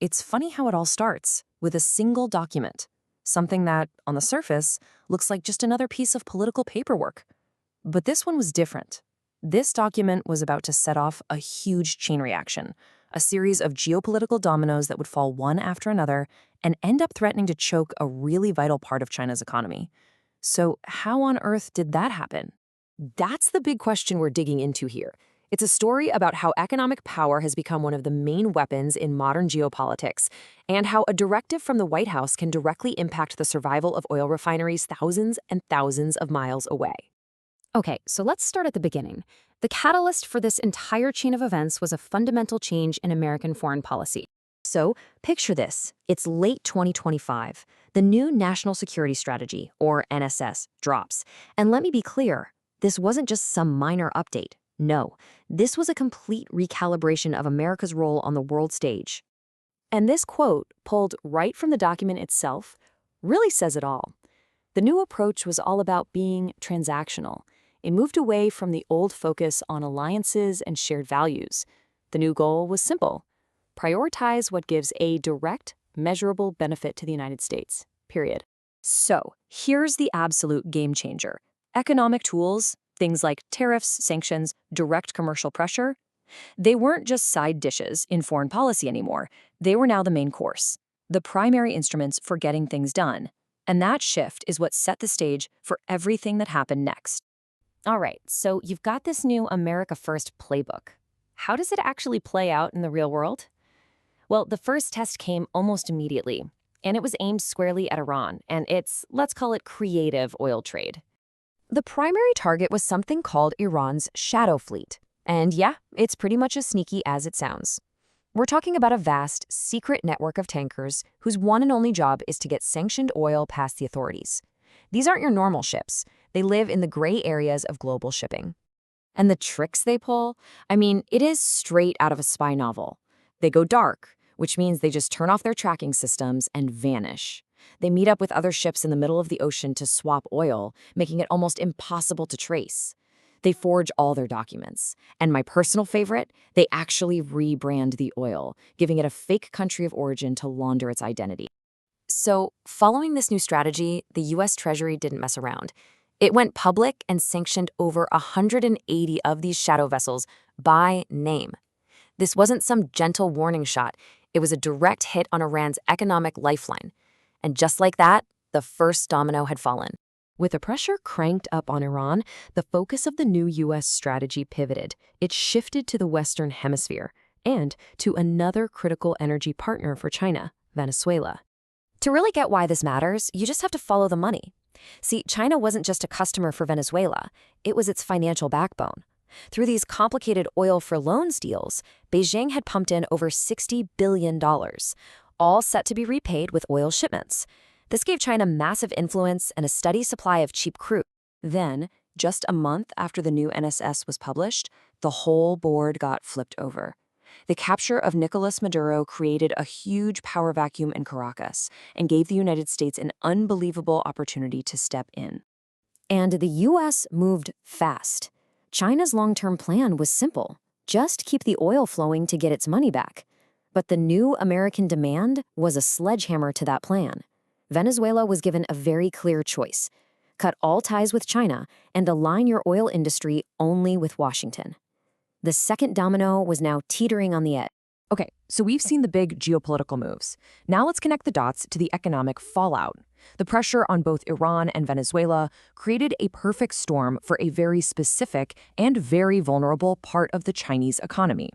It's funny how it all starts with a single document, something that, on the surface, looks like just another piece of political paperwork. But this one was different. This document was about to set off a huge chain reaction, a series of geopolitical dominoes that would fall one after another and end up threatening to choke a really vital part of China's economy. So, how on earth did that happen? That's the big question we're digging into here. It's a story about how economic power has become one of the main weapons in modern geopolitics, and how a directive from the White House can directly impact the survival of oil refineries thousands and thousands of miles away. Okay, so let's start at the beginning. The catalyst for this entire chain of events was a fundamental change in American foreign policy. So, picture this. It's late 2025. The new National Security Strategy, or NSS, drops. And let me be clear, this wasn't just some minor update. No, this was a complete recalibration of America's role on the world stage. And this quote, pulled right from the document itself, really says it all. The new approach was all about being transactional. It moved away from the old focus on alliances and shared values. The new goal was simple: prioritize what gives a direct, measurable benefit to the United States, period. So, here's the absolute game changer. Economic tools, things like tariffs, sanctions, direct commercial pressure, they weren't just side dishes in foreign policy anymore. They were now the main course, the primary instruments for getting things done. And that shift is what set the stage for everything that happened next. All right, so you've got this new America First playbook. How does it actually play out in the real world? Well, the first test came almost immediately, and it was aimed squarely at Iran and its, let's call it, creative oil trade. The primary target was something called Iran's shadow fleet. And yeah, it's pretty much as sneaky as it sounds. We're talking about a vast, secret network of tankers whose one and only job is to get sanctioned oil past the authorities. These aren't your normal ships. They live in the gray areas of global shipping. And the tricks they pull? I mean, it is straight out of a spy novel. They go dark, which means they just turn off their tracking systems and vanish. They meet up with other ships in the middle of the ocean to swap oil, making it almost impossible to trace. They forge all their documents. And my personal favorite, they actually rebrand the oil, giving it a fake country of origin to launder its identity. So, following this new strategy, the U.S. Treasury didn't mess around. It went public and sanctioned over 180 of these shadow vessels by name. This wasn't some gentle warning shot. It was a direct hit on Iran's economic lifeline. And just like that, the first domino had fallen. With the pressure cranked up on Iran, the focus of the new U.S. strategy pivoted. It shifted to the Western Hemisphere and to another critical energy partner for China, Venezuela. To really get why this matters, you just have to follow the money. See, China wasn't just a customer for Venezuela. It was its financial backbone. Through these complicated oil-for-loans deals, Beijing had pumped in over $60 billion, all set to be repaid with oil shipments. This gave China massive influence and a steady supply of cheap crude. Then, just a month after the new NSS was published, the whole board got flipped over. The capture of Nicolas Maduro created a huge power vacuum in Caracas and gave the United States an unbelievable opportunity to step in. And the U.S. moved fast. China's long-term plan was simple: just keep the oil flowing to get its money back. But the new American demand was a sledgehammer to that plan. Venezuela was given a very clear choice: cut all ties with China and align your oil industry only with Washington. The second domino was now teetering on the edge. Okay, so we've seen the big geopolitical moves. Now let's connect the dots to the economic fallout. The pressure on both Iran and Venezuela created a perfect storm for a very specific and very vulnerable part of the Chinese economy.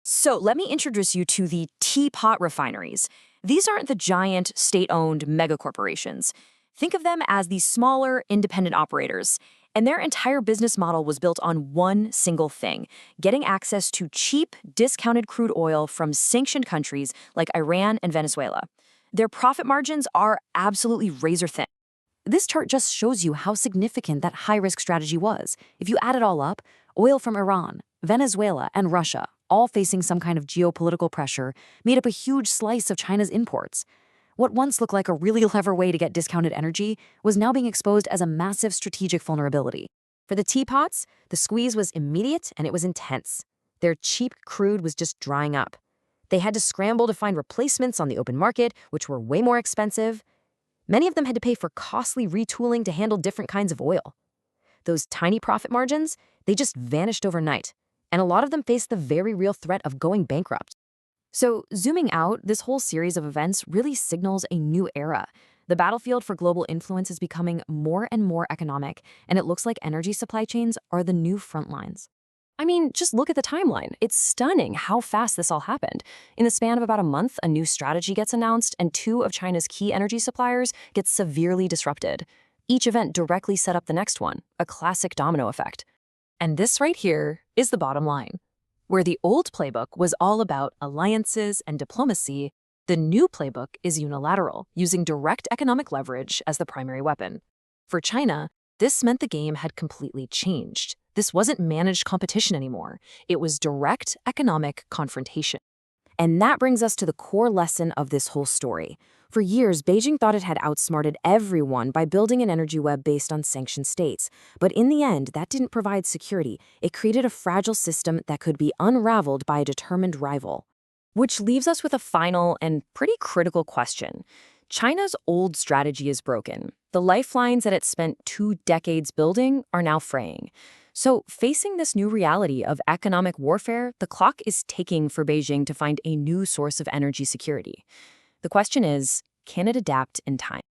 So let me introduce you to the teapot refineries. These aren't the giant, state-owned megacorporations. Think of them as the smaller, independent operators. And their entire business model was built on one single thing: getting access to cheap, discounted crude oil from sanctioned countries like Iran and Venezuela. Their profit margins are absolutely razor-thin. This chart just shows you how significant that high-risk strategy was. If you add it all up, oil from Iran, Venezuela, and Russia, all facing some kind of geopolitical pressure, made up a huge slice of China's imports. What once looked like a really clever way to get discounted energy was now being exposed as a massive strategic vulnerability. For the teapots, the squeeze was immediate and it was intense. Their cheap crude was just drying up. They had to scramble to find replacements on the open market, which were way more expensive. Many of them had to pay for costly retooling to handle different kinds of oil. Those tiny profit margins, they just vanished overnight, and a lot of them faced the very real threat of going bankrupt. So, zooming out, this whole series of events really signals a new era. The battlefield for global influence is becoming more and more economic, and it looks like energy supply chains are the new front lines. I mean, just look at the timeline. It's stunning how fast this all happened. In the span of about a month, a new strategy gets announced, and two of China's key energy suppliers get severely disrupted. Each event directly set up the next one, a classic domino effect. And this right here is the bottom line. Where the old playbook was all about alliances and diplomacy, the new playbook is unilateral, using direct economic leverage as the primary weapon. For China, this meant the game had completely changed. This wasn't managed competition anymore. It was direct economic confrontation. And that brings us to the core lesson of this whole story. For years, Beijing thought it had outsmarted everyone by building an energy web based on sanctioned states. But in the end, that didn't provide security. It created a fragile system that could be unraveled by a determined rival. Which leaves us with a final and pretty critical question. China's old strategy is broken. The lifelines that it spent 2 decades building are now fraying. So, facing this new reality of economic warfare, the clock is ticking for Beijing to find a new source of energy security. The question is, can it adapt in time?